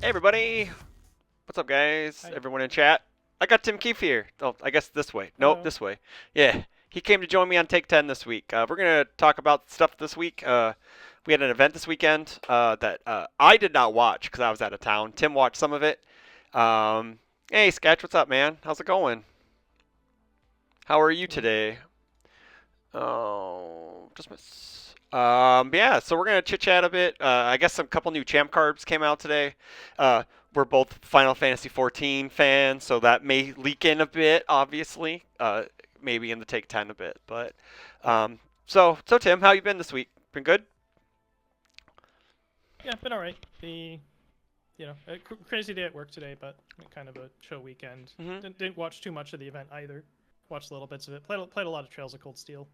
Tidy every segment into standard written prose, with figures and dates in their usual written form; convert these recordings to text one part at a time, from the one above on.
Hey everybody! What's up, guys? Hi. Everyone in chat. I got Tim Keefe here. Oh, I guess this way. Nope, Hello. this way. Yeah, he came to join me on Take 10 this week. We're gonna talk about stuff this week. We had an event this weekend that I did not watch because I was out of town. Tim watched some of it. Um, hey, Sketch, what's up, man? How's it going? How are you Hello. today? Oh, just miss. Yeah, so we're gonna chit chat a bit. I guess some couple new champ cards came out today. Uh, we're both Final Fantasy 14 fans, so that may leak in a bit, obviously. Maybe in the Take 10 a bit, but so Tim, how you been this week? Been good? Yeah, been all right. A crazy day at work today, but kind of a chill weekend. Hmm. Didn't watch too much of the event either. Watched little bits of it. Played a lot of Trails of Cold Steel.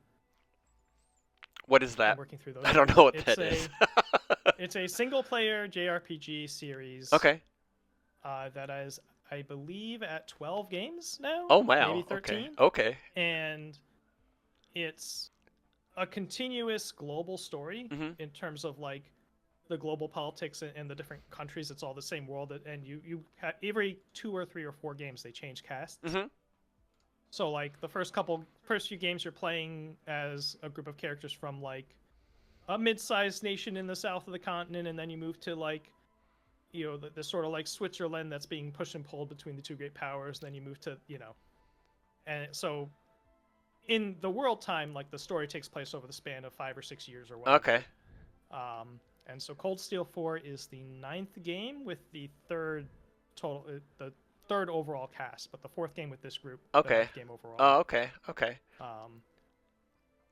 What is Been that? working through I those right don't know now. what It's that is. a it's a single player JRPG series Okay. that is, I believe, at 12 games now, Oh maybe wow. Okay. 13, Okay. and it's a continuous global story Mhm. in terms of like the global politics and the different countries. It's all the same world, and every 2 or 3 or 4 games they change casts. Mhm. So like the first few games you're playing as a group of characters from like a mid-sized nation in the south of the continent, and then you move to like the sort of like Switzerland that's being pushed and pulled between the two great powers. And then you move to and so in the world time, like the story takes place over the span of 5 or 6 years or Okay. whatever. And so Cold Steel 4 is the ninth game with the third overall cast, but the fourth game with this group, the Okay. ninth game overall. Oh, okay. Okay. Um,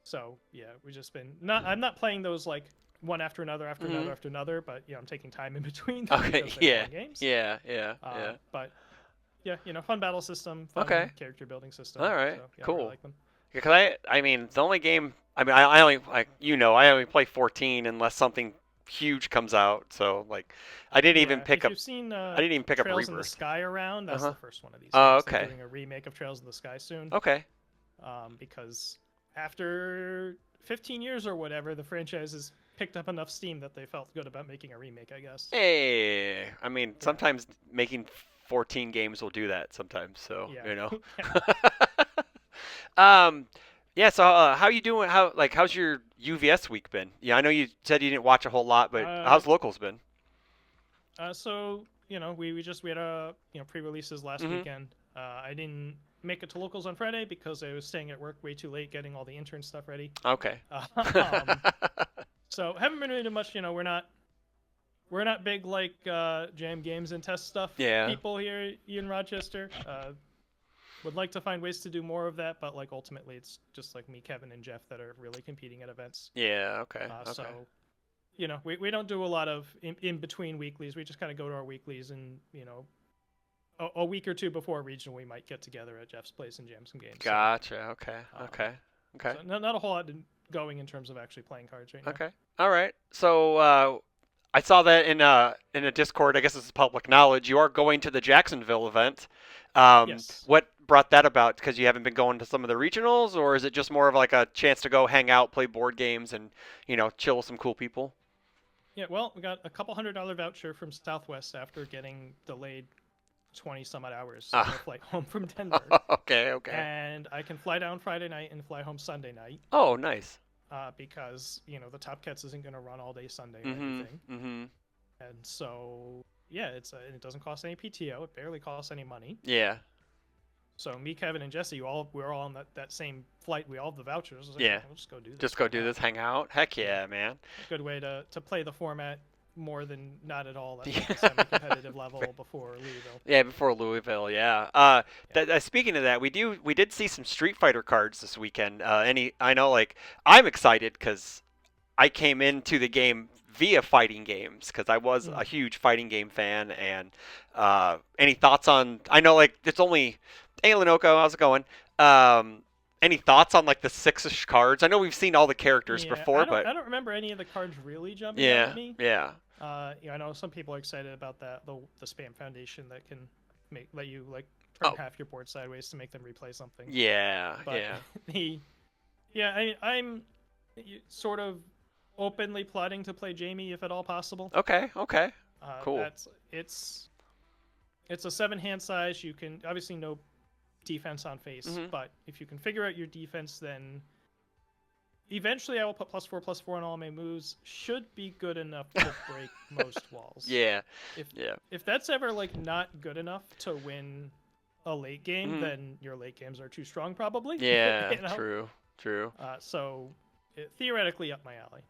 so yeah, we've just been not. I'm not playing those like one after another, after another, Mhm. after another, but I'm taking time in between them Okay. because they're Yeah. long games. Yeah. Yeah. Yeah. But yeah, fun battle system, Okay. fun character building All system. right. So yeah, I really Cool. like them. Because I mean, the only game. I mean, I only like I only play 14 unless something huge comes out. So like, I didn't even Yeah, pick if up. you've seen I didn't even pick up Trails in the Rebirth. Sky around, Uh that's huh. the first one of these Oh, games. They're okay. doing a remake of Trails in the Sky soon, Okay. because after 15 years or whatever, the franchise has picked up enough steam that they felt good about making a remake, I guess. Hey, I mean, Yeah, sometimes making 14 games will do that sometimes. So yeah, you know. yeah. um. Yeah. So how you doing? How's your UVS week been? Yeah, I know you said you didn't watch a whole lot, but Uh, how's locals been? so we had a pre-releases last Mhm. weekend. I didn't make it to locals on Friday because I was staying at work way too late getting all the intern stuff ready. Okay. Um, so haven't been doing much. We're not big like jam games and test stuff Yeah. people here in Rochester. Would like to find ways to do more of that, but like ultimately it's just like me, Kevin, and Jeff that are really competing at events. Yeah. Okay. So Okay. we don't do a lot of in between weeklies. We just kind of go to our weeklies, and a week or two before regional we might get together at Jeff's place and jam some games. So Gotcha. Okay. um, Okay. Okay. so not a whole lot going in terms of actually playing cards right now. Okay. All right. So I saw that in a Discord. I guess this is public knowledge. You are going to the Jacksonville event. Yes. What brought that about? Because you haven't been going to some of the regionals, or is it just more of like a chance to go hang out, play board games, and chill with some cool people? Yeah, well, we got a couple $100 voucher from Southwest after getting delayed 20 some odd hours on my Ah. flight home from Denver. Okay. Okay. And I can fly down Friday night and fly home Sunday night, Oh, nice. because, the Top Cats isn't going to run all day Sunday or Mhm. anything. Mhm. And so, yeah, it doesn't cost any PTO. It barely costs any money. Yeah. So me, Kevin, and Jesse, we're all on that same flight. We all have the vouchers. I was like, Yeah. we'll just go do Just this. go Why do not? this, hang out. Heck Yeah. yeah, man. A good way to play the format more than not at all at like a Yeah. semi-competitive level before Louisville. Yeah, before Louisville, yeah. Yeah. Speaking of that, we did see some Street Fighter cards this weekend. I know, like, I'm excited because I came into the game via fighting games because I was a Mm. huge fighting game fan. And any thoughts on? I know, like, it's only. Hey, Lenoco, how's it going? Um, any thoughts on like the six-ish cards? I know we've seen all the characters Yeah, before, but I don't remember any of the cards really jumping out at yeah, me. yeah, I know some people are excited about the spam foundation that can let you like turn oh, half your board sideways to make them replay something. yeah, But yeah. the yeah, I'm sort of openly plotting to play Jamie if at all possible. Okay, okay. Cool. That's it's a 7 hand size. You can obviously no defense on face, Mhm. but if you can figure out your defense, then eventually I will put +4/+4 on all my moves. Should be good enough to break most walls. Yeah. If Yeah. if that's ever like not good enough to win a late game, Mhm. then your late games are too strong, probably. Yeah. you know. True. True. So theoretically up my alley.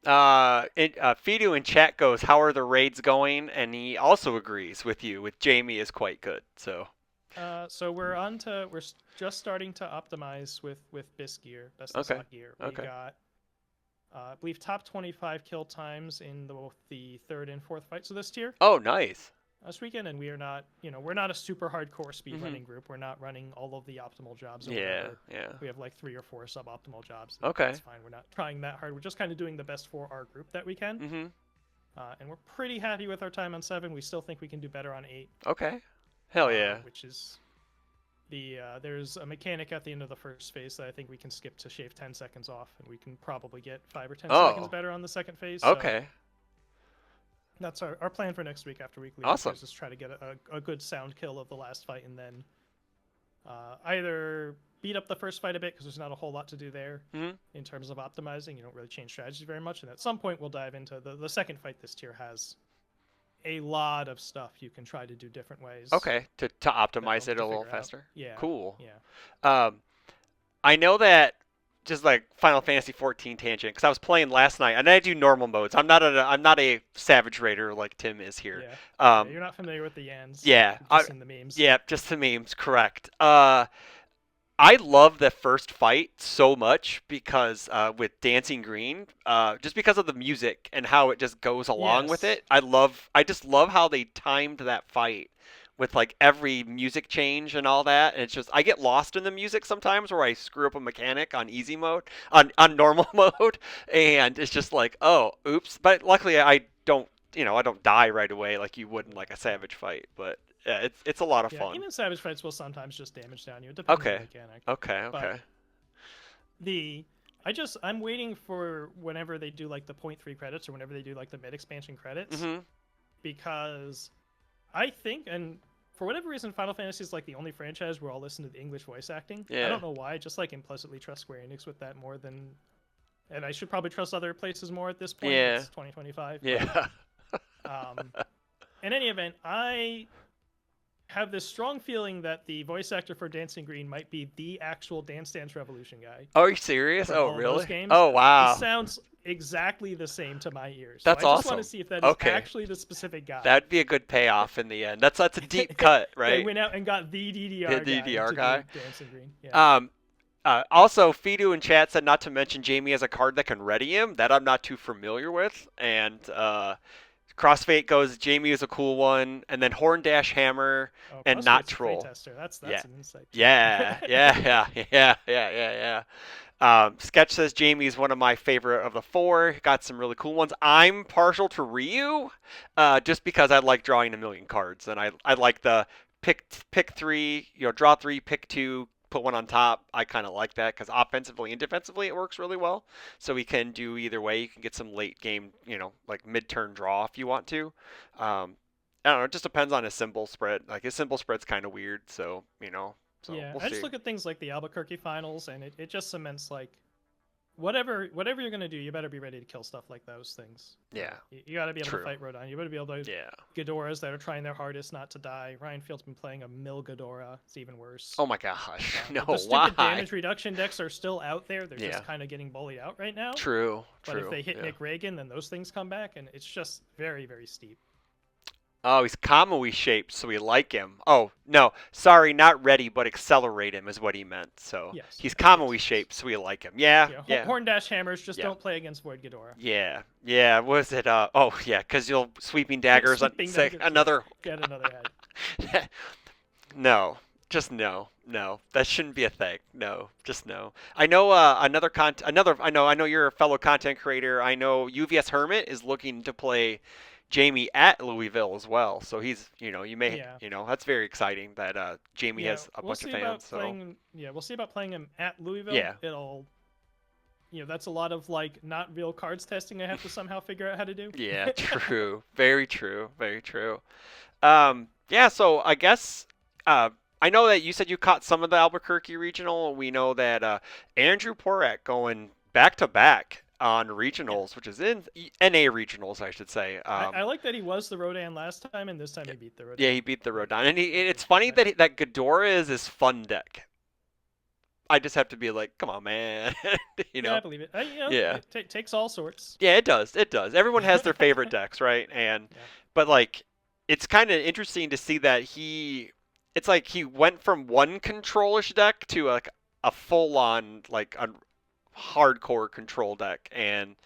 Fidu in chat goes, "How are the raids going?" And he also agrees with you. With Jamie is quite good. So. So we're just starting to optimize with BIS gear, best in Okay. slot gear. We Okay. got I believe top 25 kill times in both the third and fourth fights of this tier Oh, nice. this weekend, and we are not, we're not a super hardcore Mhm. speedrunning group. We're not running all of the optimal jobs or Yeah. whatever. Yeah. We have like 3 or 4 suboptimal jobs. Okay. That's fine. We're not trying that hard. We're just kind of doing the best for our group that we can, Mhm. and we're pretty happy with our time on 7. We still think we can do better on 8, Okay. Hell yeah. which is there's a mechanic at the end of the first phase that I think we can skip to shave 10 seconds off, and we can probably get 5 or 10 seconds Oh. better on the second phase. So Okay. that's our plan for next week after weekly Awesome. is just try to get a good sound kill of the last fight, and then either beat up the first fight a bit because there's not a whole lot to do there Mhm. in terms of optimizing. You don't really change strategy very much, and at some point we'll dive into the second fight. This tier has a lot of stuff you can try to do different ways Okay. To optimize it to a little figure out. faster. Yeah, Cool. yeah, Um, I know that just like Final Fantasy 14 tangent because I was playing last night and I do normal modes. I'm not a Savage Raider like Tim is here. yeah. Yeah, Um, you're not familiar with the Yans. yeah. You've just seen the memes. Yeah. Just the memes. Correct. I love the first fight so much because with Dancing Green, just because of the music and how it just goes along with Yes. it. I just love how they timed that fight with like every music change and all that. And it's just I get lost in the music sometimes where I screw up a mechanic on easy mode, on normal mode, and it's just like, oh, oops. But luckily I don't, I don't die right away like you would in like a Savage fight. But yeah, it's a lot of Yeah, fun. even Savage fights will sometimes just damage down you. It depends on the Okay. mechanic. Okay. But Okay. the I'm waiting for whenever they do like the point 0.3 credits or whenever they do like the mid expansion credits, Mhm. because I think, and for whatever reason, Final Fantasy is like the only franchise where I'll listen to the English voice acting. I Yeah. don't know why. I just like implicitly trust Square Enix with that more than, and I should probably trust other places more at this point. Yeah. It's 2025. Yeah. But in any event, I have this strong feeling that the voice actor for Dancing Green might be the actual Dance Dance Revolution guy Are you serious? from Oh, all of those really? games. Oh, He wow. sounds exactly the same to my ears. So That's I just want to awesome. see if that is Okay. actually the specific guy. That'd be a good payoff in the end. That's a deep cut, They right? went out and got the The DDR guy DDR to guy. do Dancing Green. Yeah. Um, also, Fidu in chat said not to mention Jamie has a card that can ready him. That I'm not too familiar with. And Crossfade goes, Jamie is a cool one. And then Horn Dash Hammer Oh, and Not CrossFade's a Troll. playtester. That's Yeah. an insight. Yeah, yeah, yeah, yeah, yeah, yeah, Sketch says Jamie is one of my favorite of the four. Got some really cool ones. I'm partial to Ryu, just because I like drawing a million cards, and I like the pick three, draw three, pick two, put one on top. I kind of like that because offensively and defensively it works really well. So we can do either way. You can get some late game, like mid turn draw if you want to. I don't know. It just depends on his symbol spread. Like his symbol spread's kind of weird, so so Yeah, we'll I just see. look at things like the Albuquerque finals, and it just cements like whatever you're gonna do, you better be ready to kill stuff like those things. Yeah. You got to be able True. to fight Rodon. You better be able to Yeah. Ghidorahs that are trying their hardest not to die. Ryan Field's been playing a Mill Ghidorah. It's even worse. Oh my gosh. No, the stupid why? damage reduction decks are still out there. They're Yeah. just kind of getting bullied out right now. True. But True. if they hit yeah. Nick Reagan, then those things come back, and it's just very, very steep. Oh, he's Kamui shaped, so we like him. Oh, no. Sorry, not ready, but accelerate him is what he meant. So Yes. he's Kamui Yes. shaped, so we like him. Yeah. Yeah. Yeah. Horn Dash Hammers just Yeah. don't play against Void Ghidorah. Yeah. Yeah. Was it? Oh, yeah. Because you'll sweeping daggers. Sweeping Say daggers, another. Get another head. No. Just no. No. That shouldn't be a thing. No. Just no. I know I know you're a fellow content creator. I know UVS Hermit is looking to play Jamie at Louisville as well. So he's, you may, Yeah. that's very exciting that Jamie Yeah, has a we'll bunch of see about fans. So playing. Yeah, we'll see about playing him at Louisville. Yeah. that's a lot of like not real cards testing I have to somehow figure out how to do. Yeah, true. Very true. Very true. Yeah. Yeah, so I guess I know that you said you caught some of the Albuquerque regional. We know that Andrew Porak going back to back on Yeah. regionals, which is in NA regionals, I should say. I like that he was the Rodan last time, and this time he beat the Yeah, Rodan. he beat the Like, Rodon, and it's yeah, funny that that Ghidorah is his fun deck. I just have to be like, come on, man, you yeah, I know? believe it. Yeah, It takes all sorts. yeah, it does, it does. Everyone has their favorite decks, right? And Yeah. but like, it's kind of interesting to see that it's like he went from one controlish deck to like a full-on like a hardcore control deck, and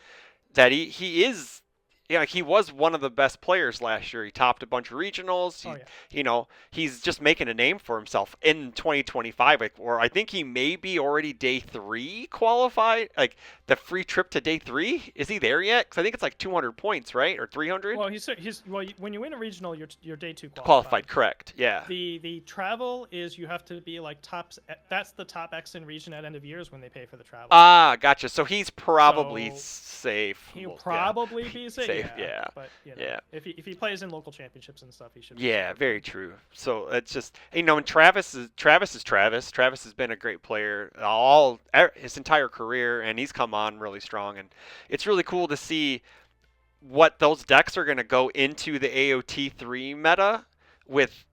that he is, yeah, he was one of the best players last year. He topped a bunch of regionals. Oh He, yeah. he's just making a name for himself in 2025. Like, or I think he may be already day 3 qualified. Like the free trip to day 3. Is he there yet? Because I think it's like 200 points, right, or 300 Well, when you win a regional, you're day two qualified. qualified. Correct. Yeah. The travel is you have to be like top. That's the top X in region at end of years when they pay for the travel. Ah, gotcha. So he's probably So safe. he'll Yeah. probably be safe. Safe. Yeah, Yeah. but Yeah. if he plays in local championships and stuff, he should be Yeah, fairly very good. true. So it's just, and Travis is Travis. Travis has been a great player all his entire career, and he's come on really strong. And it's really cool to see what those decks are going to go into the AOT3 meta with,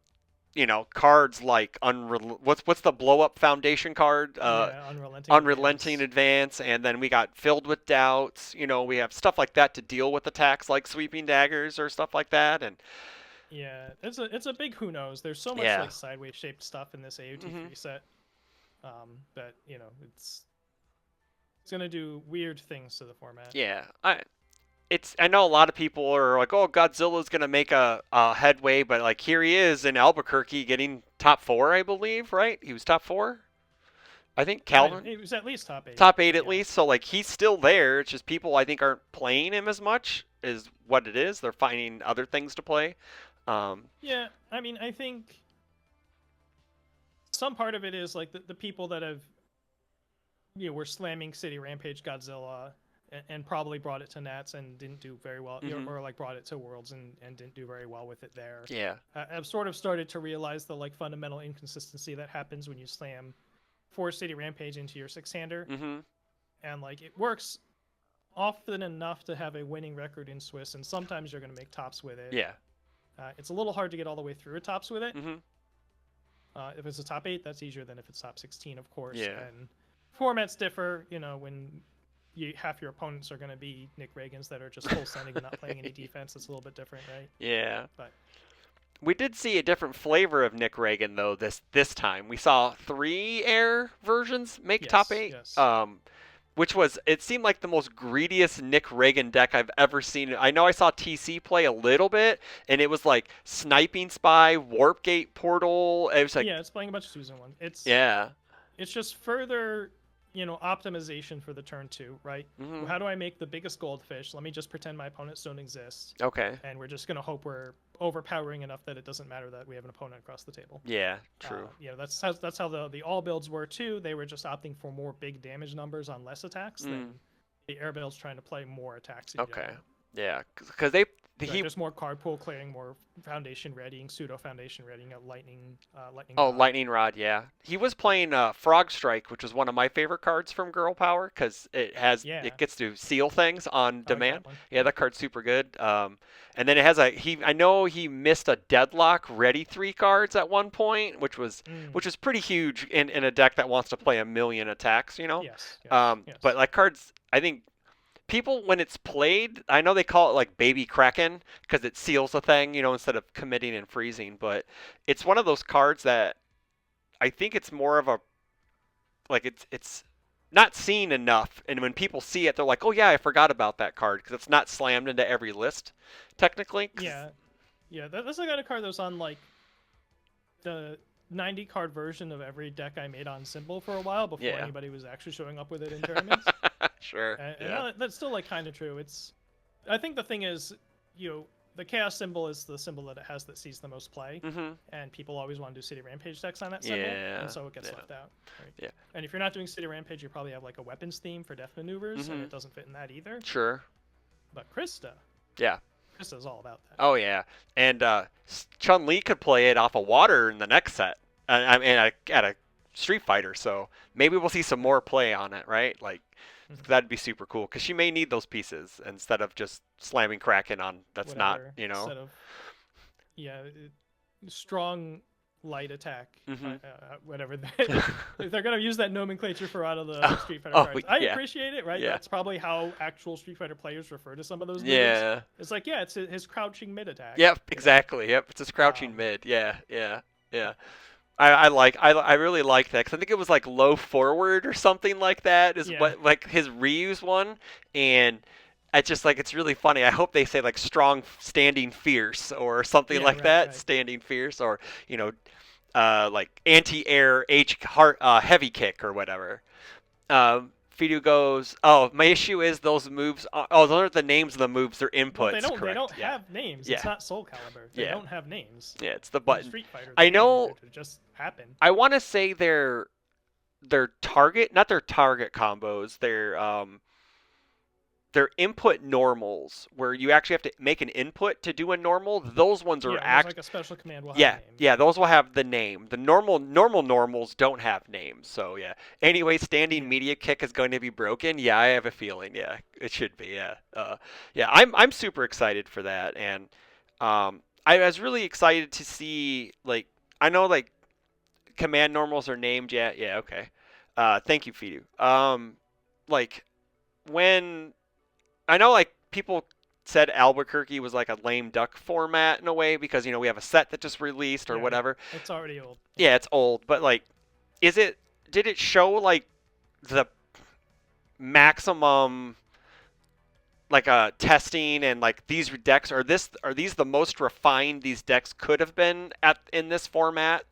cards like what's the blow up foundation card? Yeah, unrelenting Unrelenting advance. advance, and then we got filled with doubts. We have stuff like that to deal with attacks like sweeping daggers or stuff like that, and Yeah, it's a big who knows. There's so much yeah. like sideways shaped stuff in this AOT Hmm. three set. That it's gonna do weird things to the format. Yeah, I know a lot of people are like, oh, Godzilla's gonna make a headway, but like here he is in Albuquerque getting top 4, I believe, right? He was top 4, I think. Calvin It was at least top eight. top 8 at Yeah. least. So like he's still there. It's just people I think aren't playing him as much is what it is. They're finding other things to play. Um, Yeah, I mean, I think some part of it is like the people that have were slamming City Rampage Godzilla and probably brought it to Nats and didn't do very well, mhm. or like brought it to Worlds and didn't do very well with it there. Yeah. I've sort of started to realize the like fundamental inconsistency that happens when you slam 4 City Rampage into your 6-hander, Mhm. and like it works often enough to have a winning record in Swiss, and sometimes you're going to make tops with it. Yeah. It's a little hard to get all the way through a tops with it. Mhm. If it's a top 8, that's easier than if it's top 16, of course. Yeah. And formats differ, when half your opponents are going to be Nick Reagans that are just full sending and not playing any defense. It's a little bit different, right? Yeah. But We did see a different flavor of Nick Reagan though this time. We saw 3 air versions make top yes, 8. yes. Which was, it seemed like the most greediest Nick Reagan deck I've ever seen. I know I saw TC play a little bit, and it was like Sniping Spy, Warp Gate Portal. It was like, Yeah, it's playing a bunch of Susan ones. yeah. It's just further, optimization for the turn 2, right? Hmm. How do I make the biggest goldfish? Let me just pretend my opponents don't exist, Okay. and we're just going to hope we're overpowering enough that it doesn't matter that we have an opponent across the table. Yeah, true. That's how the all builds were too. They were just opting for more big damage numbers on less attacks than the air builds trying to play more attacks. Okay. Yeah, because they he just more card pool clearing, more foundation readying, pseudo foundation readying, lightning. oh, Rod. Lightning Rod, yeah. He was playing Frog Strike, which is one of my favorite cards from Girl Power because Yeah. it gets to seal things on I like demand. that one. Yeah, that card's super good. And then it has I know he missed a Deadlock ready 3 cards at one point, which was Mm. pretty huge in a deck that wants to play a million attacks. Yes. But like cards, I think people when it's played, I know they call it like baby kraken because it seals a thing, instead of committing and freezing, but it's one of those cards that I think it's more of a, like, it's not seen enough, and when people see it they're like, oh yeah, I forgot about that card because it's not slammed into every list technically Yeah. That's the kind of card that was on like the 90 card version of every deck I made on Symbol for a while before Yeah. anybody was actually showing up with it in tournaments. Sure. And Yeah. that's still like kind of true. I think the thing is, the chaos symbol is the symbol that it has that sees the most play, Mhm. and people always want to do City Rampage decks on that symbol, and Yeah. so it gets Yeah. left out. Right. Yeah. And if you're not doing City Rampage, you probably have like a weapons theme for death maneuvers, and it Mhm. doesn't fit in that either. Sure. But Krista, Yeah. Krista's all about that. Oh yeah. And Chun Li could play it off of water in the next set. I mean, at a Street Fighter, so maybe we'll see some more play on it, right? Like Mhm. that'd be super cool because she may need those pieces instead of just slamming Kraken on. That's not, Whatever you know. set of yeah, strong light attack, Mhm. whatever. If they're gonna use that nomenclature for out of the Oh, Street Fighter oh cards, I yeah. appreciate it. Right, Yeah. that's probably how actual Street Fighter players refer to some of those moves. Yeah. It's like, yeah, it's his crouching mid attack. Yep. You know. Exactly. Yep. It's a crouching Um, mid. Yeah. Yeah. yeah, Yeah. I really like that because I think it was like low forward or something like that is yeah, what like his reuse one, and it's just like it's really funny. I hope they say like strong standing fierce or something yeah. like Right, that, right. standing fierce, or you know, like anti-air H heart heavy kick or whatever. Fidu goes, oh, my issue is those moves. Oh, those aren't the names of the moves; they're Well, they inputs. don't. They don't Correct? Yeah, have names. It's yeah, not Soul Calibur. They yeah, don't have names. yeah. It's the In button. Street Fighter, the I game, know. it just happen. I want to say their target, not their target combos, their input normals, where you actually have to make an input to do a normal. Those ones are Yeah, and there's like a special command will have a yeah, name. yeah, those will have the name. The normal normals don't have names. So yeah. Anyway, standing Yeah. media kick is going to be broken. Yeah, I have a feeling. Yeah, it should be. Yeah. Yeah, I'm super excited for that, and I was really excited to see like I know like command normals are named. Yeah, yeah, okay. Thank you, Fidu. Like when I know like people said Albuquerque was like a lame duck format in a way because we have a set that just released or Yeah, yeah. whatever. It's already old. Yeah. Yeah, it's old, but like, is it? Did it show like the maximum like testing and like these decks are these the most refined these decks could have been at in this format,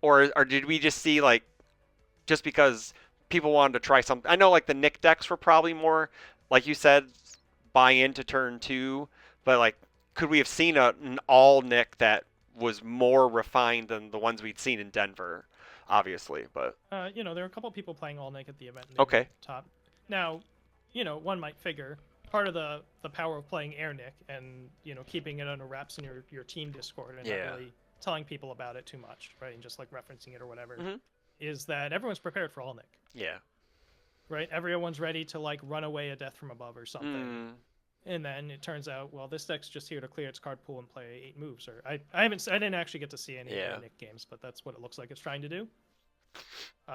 or did we just see like just because people wanted to try something? I know like the Nick decks were probably more like you said buy into turn two, but like could we have seen an all Nick that was more refined than the ones we'd seen in Denver, obviously, but There are a couple people playing all Nick at the event, and they were okay. top. Now, one might figure part of the power of playing Air Nick and keeping it under wraps in your team Discord and Yeah. not really telling people about it too much, right? And just like referencing it or whatever, Mhm. is that everyone's prepared for all Nick, Yeah. right? Everyone's ready to like run away a death from above or something. Mm. And then it turns out, well, this deck's just here to clear its card pool and play 8 moves. Or I didn't actually get to see any Yeah. Nick games, but that's what it looks like it's trying to do.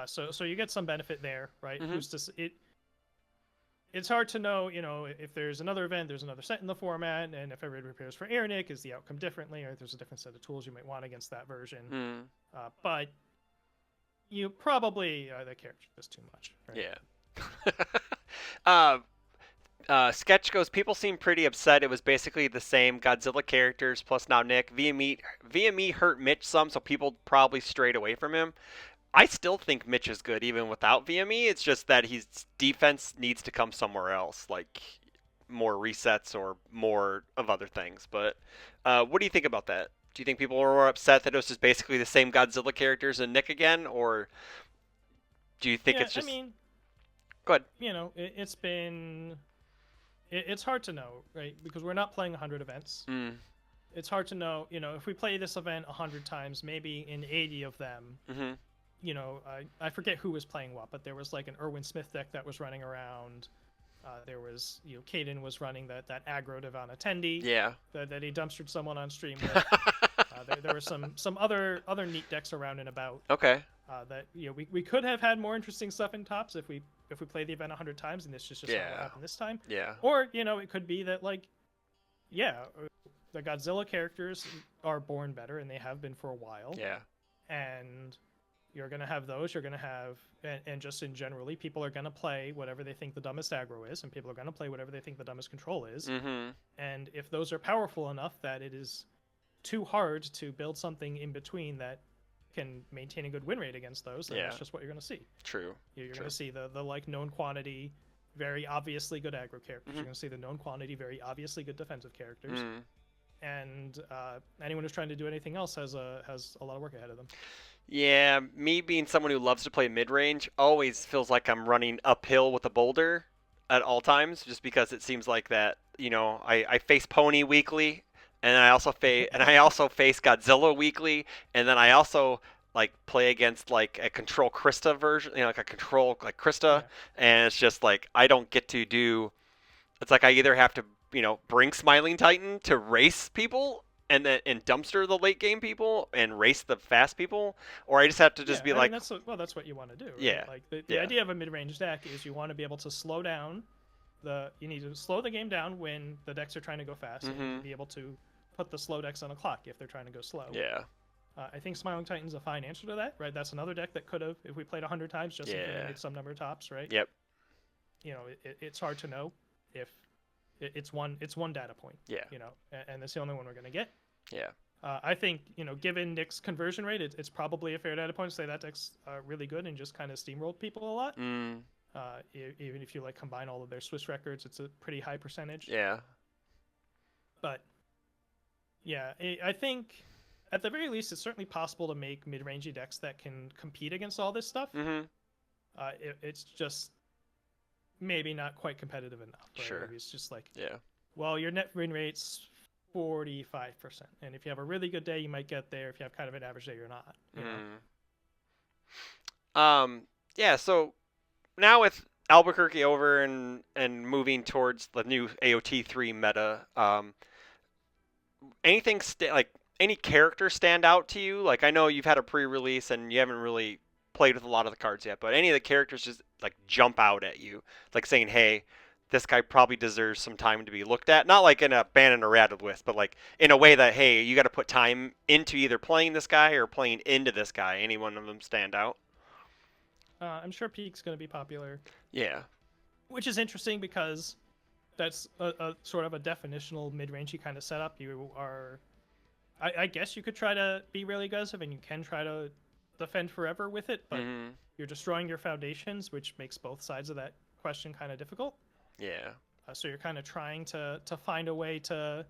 So you get some benefit there, right? Mhm. Who's to it's hard to know, if there's another event, there's another set in the format, and if everybody prepares for Air Nick, is the outcome differently, or if there's a different set of tools you might want against that version. Mm. But you probably the character just too much. Right? Yeah. Sketch goes, people seem pretty upset. It was basically the same Godzilla characters plus now Nick. VME hurt Mitch some, so people probably strayed away from him. I still think Mitch is good even without VME. It's just that his defense needs to come somewhere else, like more resets or more of other things. But what do you think about that? Do you think people were more upset that it was just basically the same Godzilla characters and Nick again, or do you think Yeah, it's just? I mean, Good. it's been. It's hard to know, right? Because we're not playing 100 events. Mm. It's hard to know, if we play this event 100 times, maybe in 80 of them, Mm-hmm. I forget who was playing what, but there was like an Irwin Smith deck that was running around. There was, Caden was running that aggro Devon attendee. Yeah. That he dumpstered someone on stream with. There were some other neat decks around and about. Okay. That we could have had more interesting stuff in tops if we play the event 100 times, and this just not what happened this time. Yeah. Or it could be that like, the Godzilla characters are born better, and they have been for a while. Yeah. And you're gonna have those. You're gonna have, and just in generally, people are gonna play whatever they think the dumbest aggro is, and people are gonna play whatever they think the dumbest control is. Mm-hmm. And if those are powerful enough that it is too hard to build something in between that can maintain a good win rate against those, then that's just what you're going to see. True. You're going to see the like known quantity, very obviously good aggro characters. Mm-hmm. You're going to see the known quantity, very obviously good defensive characters. Mm. and anyone who's trying to do anything else has a lot of work ahead of them. Yeah, me being someone who loves to play mid range always feels like I'm running uphill with a boulder at all times, just because it seems like that. I face Pony weekly, and I also face Godzilla weekly, and then I also like play against like a control Krista version, like a control like Krista, Yeah, and it's just like I don't get to do. It's like I either have to, bring Smiling Titan to race people and dumpster the late game people and race the fast people, or I just have to just yeah. be I mean, like, that's what you want to do, right? yeah, Like the yeah, idea of a mid-range deck is you want to be able to slow down you need to slow the game down when the decks are trying to go fast, and you need to mm-hmm, be able to put the slow decks on a clock if they're trying to go slow. yeah, I think Smiling Titan's a fine answer to that, right? That's another deck that could have, if we played 100 times, just yeah, made some number of tops, right? yep, It's hard to know if it's one data point, yeah, and that's the only one we're gonna get. yeah, I think given Nick's conversion rate, it's probably a fair data point to say that deck's really good and just kind of steamrolled people a lot. mm, Even if you like combine all of their Swiss records, it's a pretty high percentage. yeah, But yeah, I think at the very least, it's certainly possible to make mid-rangey decks that can compete against all this stuff. mm-hmm, It's just maybe not quite competitive enough. Right? sure, Maybe it's just like, yeah, well, your net win rate's 45%, and if you have a really good day, you might get there. If you have kind of an average day, you're not. yeah. So now with Albuquerque over and moving towards the new AOT3 meta, anything like any characters stand out to you? Like I know you've had a pre-release and you haven't really played with a lot of the cards yet, but any of the characters just like jump out at you, like saying, "Hey, this guy probably deserves some time to be looked at." Not like in a ban and errata list, but like in a way that, hey, you got to put time into either playing this guy or playing into this guy. Any one of them stand out? I'm sure Peak's going to be popular, Yeah. which is interesting because that's a sort of a definitional mid-rangey kind of setup. You are, I guess, you could try to be really aggressive, and you can try to defend forever with it, but Mhm. you're destroying your foundations, which makes both sides of that question kind of difficult. Yeah. So you're kind of trying to find a way to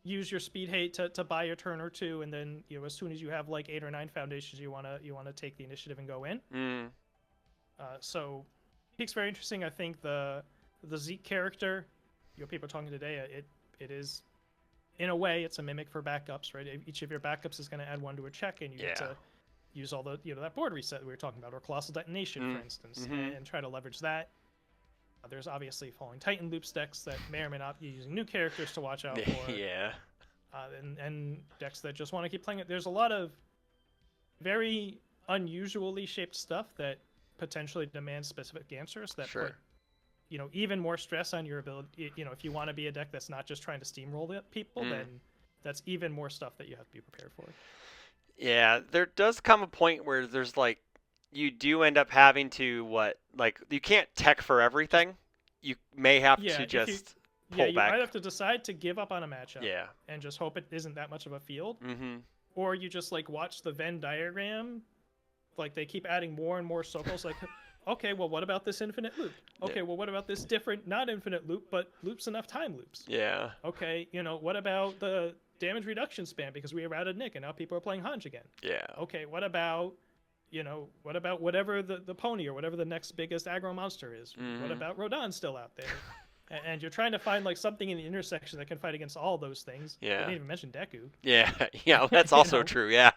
use your speed hate to buy a turn or two, and then as soon as you have like 8 or 9 foundations, you want to take the initiative and go in. Mm. So Peak's very interesting. I think the Zeke character, people are talking today, it is, in a way, it's a mimic for backups, right? Each of your backups is going to add one to a check, and you get Yeah. to use all the that board reset that we were talking about, or Colossal Detonation, for instance, Mhm. and try to leverage that. There's obviously Falling Titan loops decks that may or may not be using new characters to watch out for, Yeah. and decks that just want to keep playing it. There's a lot of very unusually shaped stuff that potentially demands specific answers that Sure. put even more stress on your ability. If you want to be a deck that's not just trying to steamroll the people, then that's even more stuff that you have to be prepared for. Yeah, there does come a point where there's like you do end up having to like you can't tech for everything. You may have Yeah, to if you just yeah, pull you back. either have to decide to give up on a matchup Yeah. and just hope it isn't that much of a field, Mhm. or you just like watch the Venn diagram, like they keep adding more and more circles. Like, okay, well, what about this infinite loop? Okay, Yeah. well, what about this different, not infinite loop, but loops enough time loops? Yeah. Okay, what about the damage reduction span because we errated Nick and now people are playing Hanj again? Yeah. Okay, what about whatever the pony or whatever the next biggest aggro monster is? What Mhm. about Rodon still out there? And you're trying to find like something in the intersection that can fight against all those things. I Yeah. didn't even mention Deku. Yeah. Yeah, that's also know? true. Yeah.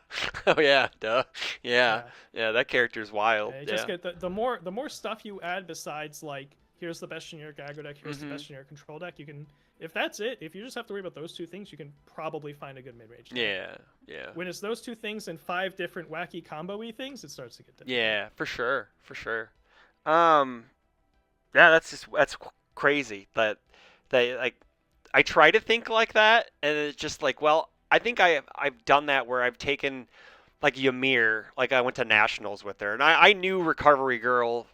Oh yeah, duh. Yeah. Yeah. Yeah, that character's wild. Just Yeah. get the more stuff you add besides like here's the best generic aggro deck, here's the Mhm. best generic control deck. You can, if that's it, if you just have to worry about those two things, you can probably find a good mid range deck. Yeah. Yeah. When it's those two things and 5 different wacky combo-y things, it starts to get difficult. Yeah, for sure. For sure. Um yeah, that's crazy that they like I try to think like that and it's just like, well, I think I've done that where I've taken like Ymir, like I went to nationals with her and I knew Recovery Girl,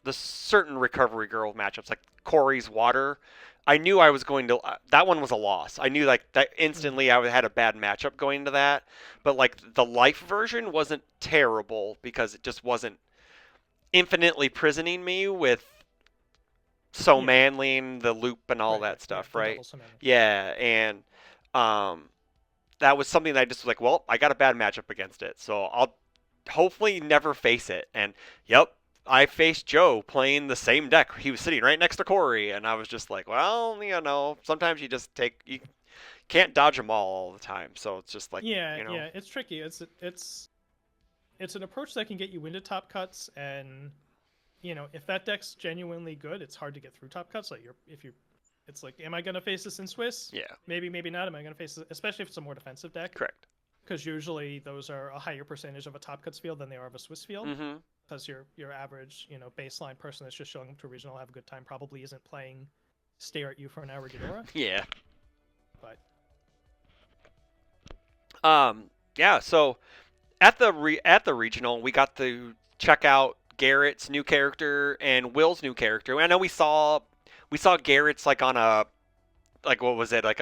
the certain Recovery Girl matchups like Corey's Water. I knew I was going to that one was a loss. I knew like that instantly I had a bad matchup going into that, but like the life version wasn't terrible because it just wasn't infinitely prisoning me with so Yeah. manly and the loop and all Right, that yeah, stuff, the right? double summon. Yeah, and Um, that was something that I just was like, well, I got a bad matchup against it, so I'll hopefully never face it. And yep, I faced Joe playing the same deck. He was sitting right next to Corey, and I was just like, well, sometimes you can't dodge them all the time. So it's just like, Yeah, yeah, it's tricky. It's an approach that can get you into top cuts, and if that deck's genuinely good, it's hard to get through top cuts. Like if you, it's like, am I gonna face this in Swiss? yeah, Maybe, maybe not. Am I gonna face this, especially if it's a more defensive deck? correct. Because usually those are a higher percentage of a top cuts field than they are of a Swiss field. Mm-hmm. Because your average baseline person that's just showing up to a regional have a good time probably isn't playing stare at you for an hour Ghidorah. Yeah. But Yeah. So at the regional, we got to check out Garrett's new character and Will's new character. I know we saw Garrett's like on a like what was it like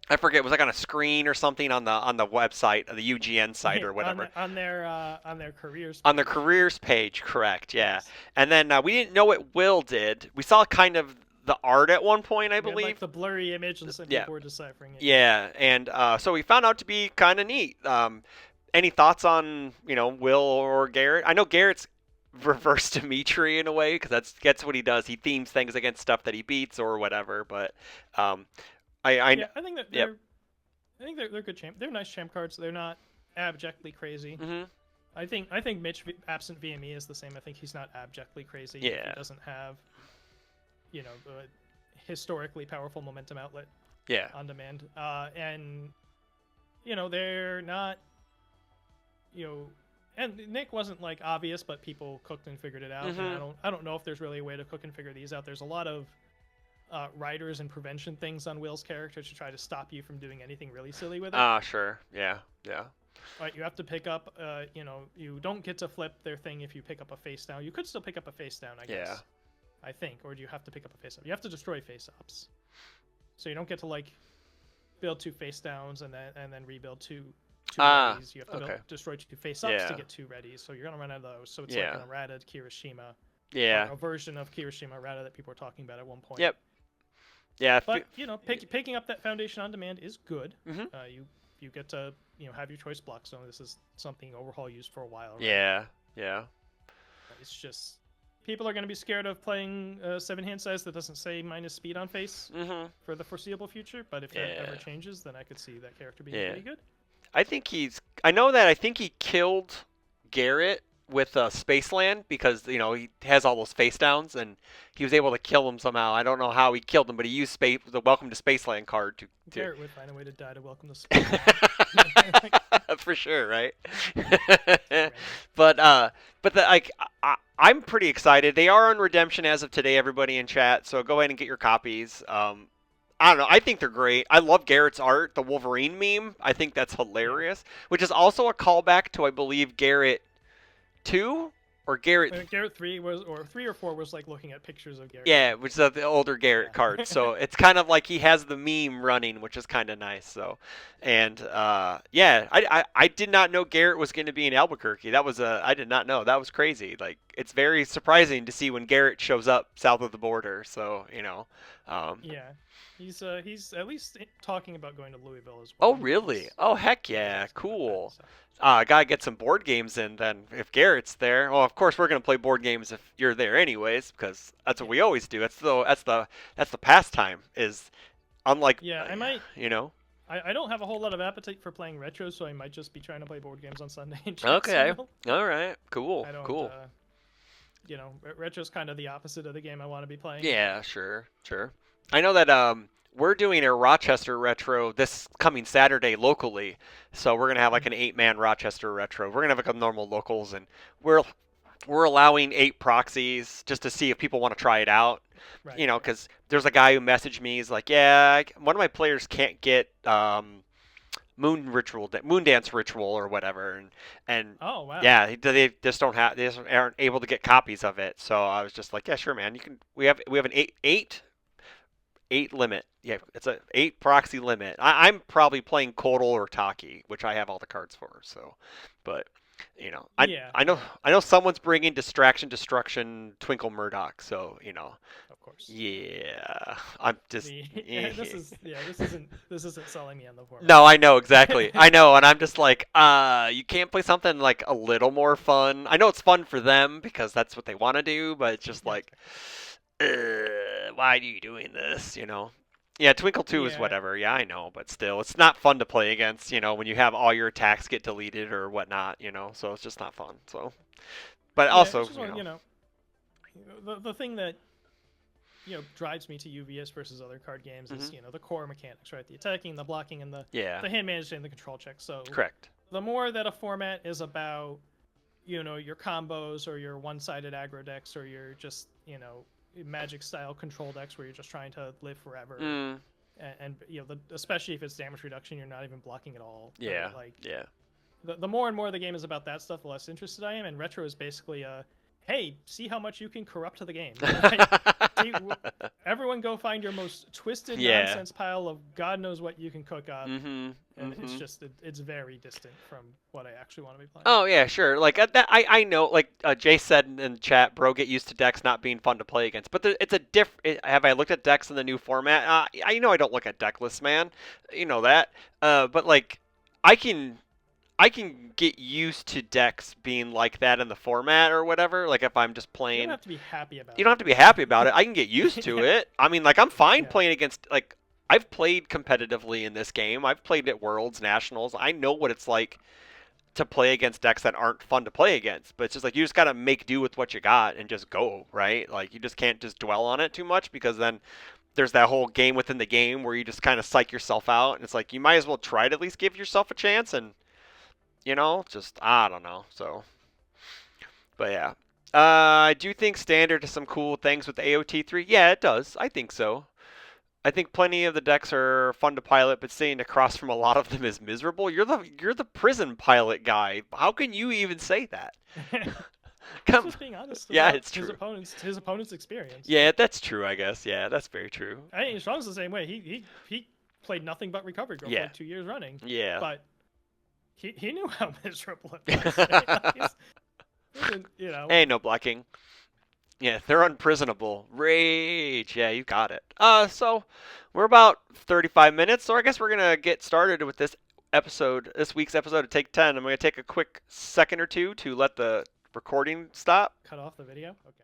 I forget, it was like on a screen or something on the website, the UGN site yeah, or whatever. on their careers On the page. careers page, correct? Yeah. Yes. And then we didn't know what Will did. We saw kind of the art at one point, I We had like believe. the blurry image and some Yeah. people were deciphering it. Yeah, and so we found out to be kind of neat. Any thoughts on Will or Garrett? I know Garrett's reverse Dimitri in a way because that's what he does. He themes things against stuff that he beats or whatever. But um, I Yeah, I think that yep. they're good champ. They're nice champ cards. They're not abjectly crazy. Hmm. I think Mitch absent VME is the same. I think he's not abjectly crazy. If Yeah. he doesn't have a historically powerful momentum outlet Yeah. on demand. And they're not and Nick wasn't like obvious, but people cooked and figured it out. And Hmm. I don't know if there's really a way to cook and figure these out. There's a lot of riders and prevention things on Will's character to try to stop you from doing anything really silly with it. Ah, sure. Yeah. Yeah. Right, you have to pick up. You don't get to flip their thing if you pick up a face down. You could still pick up a face down, I guess. Yeah. I think, or do you have to pick up a face up? You have to destroy face ups, so you don't get to like build two face downs and then rebuild two Ah. readies. You have to Okay. destroy two face ups Yeah. to get two readies. So you're gonna run out of those. So it's Yeah. like an errata Kirishima, Yeah. or a version of Kirishima errata that people were talking about at one point. Yep. Yeah. But picking up that foundation on demand is good. Hmm. You get to have your choice block. So this is something Overhaul used for a while. Right? Yeah. Yeah. It's just people are going to be scared of playing a 7-hand size that doesn't say minus speed on face Hmm. for the foreseeable future. But if that ever Yeah. changes, then I could see that character being Yeah. pretty good. I know that I think he killed Garrett with Spaceland because he has all those face downs and he was able to kill him somehow. I don't know how he killed him, but he used the Welcome to Spaceland card to Garrett would find a way to die to welcome the space. for sure, right? Right. But I'm pretty excited. They are on redemption as of today, everybody in chat. So go ahead and get your copies. I don't know. I think they're great. I love Garrett's art, the Wolverine meme. I think that's hilarious, which is also a callback to, I believe, Garrett 2 or Garrett. Garrett 3 was, or 3 or 4 was like looking at pictures of Garrett. Yeah, which is the older Garrett Yeah. card. So it's kind of like he has the meme running, which is kind of nice. So, and yeah, I did not know Garrett was going to be in Albuquerque. I did not know. That was crazy. Like it's very surprising to see when Garrett shows up south of the border. So Yeah. He's at least talking about going to Louisville as Oh well. really? Oh heck yeah, cool. So. Gotta get some board games in then. If Garrett's there, well, of course we're gonna play board games if you're there anyways, because that's what we always do. That's the pastime. Is unlike Yeah, I might. you know. I don't have a whole lot of appetite for playing retro, so I might just be trying to play board games on Sunday. In Okay. Jacksonville. All right. Cool. I don't. Cool. Retro's kind of the opposite of the game I want to be playing. Yeah. Sure. Sure. I know that we're doing a Rochester retro this coming Saturday locally, so we're gonna have like an 8-man Rochester retro. We're gonna have like a normal locals, and we're allowing 8 proxies just to see if people want to try it out. Right. Because there's a guy who messaged me. He's like, yeah, one of my players can't get moon dance ritual or whatever, and Oh wow. yeah, they just don't have, they just aren't able to get copies of it. So I was just like, yeah, sure, man. You can. We have an eight limit. Yeah, it's a 8 proxy limit. I'm probably playing Kodal or Taki, which I have all the cards for. So, but You know, I Yeah, I know yeah, I know someone's bringing Distraction Destruction Twinkle Murdoch, so of course. yeah, I'm just The this is yeah, this isn't selling me on the format. no, I know exactly. I know, and I'm just like, you can't play something like a little more fun. I know it's fun for them because that's what they want to do, but it's just Yeah, like, exactly. why are you doing this? Yeah, Twinkle 2 is Yeah, whatever. Yeah, I know, but still, it's not fun to play against. When you have all your attacks get deleted or whatnot. So it's just not fun. So, but yeah. It's also, just one, the thing that drives me to UVS versus other card games is hmm the core mechanics, right? The attacking, the blocking, and yeah, the hand management and the control check. So correct. the more that a format is about your combos or your one-sided aggro decks or your just magic style control decks where you're just trying to live forever, Mm, and especially if it's damage reduction, you're not even blocking at all, right? yeah, Like yeah. the more and more the game is about that stuff, the less interested I am. And retro is basically a, hey, see how much you can corrupt the game. Like, see, everyone go find your most twisted yeah. nonsense pile of God knows what you can cook up, Mhm. and it's Mhm. just it's very distant from what I actually want to be playing. Oh yeah, sure. Like I know. Like Jay said in the chat, bro, get used to decks not being fun to play against. But it's a have I looked at decks in the new format? I know I don't look at deck lists, man. You know that. But like, I can I can get used to decks being like that in the format or whatever. Like if I'm just You don't playing, have to be happy you about don't it, have to be but happy about it. I can get used to yeah, it. I mean, like I'm fine yeah, playing against like. I've played competitively in this game. I've played at Worlds, Nationals. I know what it's like to play against decks that aren't fun to play against. But it's just like you just gotta make do with what you got and just go, right? Like you just can't just dwell on it too much because then there's that whole game within the game where you just kind of psych yourself out and it's like you might as well try to at least give yourself a chance and just I don't know. So, but yeah. I do think standard has some cool things with AOT3. Yeah, it does. I think so. I think plenty of the decks are fun to pilot, but staying across from a lot of them is miserable. You're the prison pilot guy. How can you even say that? he's Come, just being honest yeah, about it's true. his opponent's experience. Yeah, that's true. I guess. Yeah, that's very true. I think Strong's the same way. He played nothing but Recovery Girl for Yeah, like 2 years running, yeah. but he knew how miserable it was. Right? Like isn't Ain't no blocking. Yeah, they're unprisonable. Rage. Yeah, you got it. So we're about 35 minutes, so I guess we're gonna get started with this week's episode of Take 10. I'm gonna take a quick second or two to let the recording stop. cut off the video. Okay.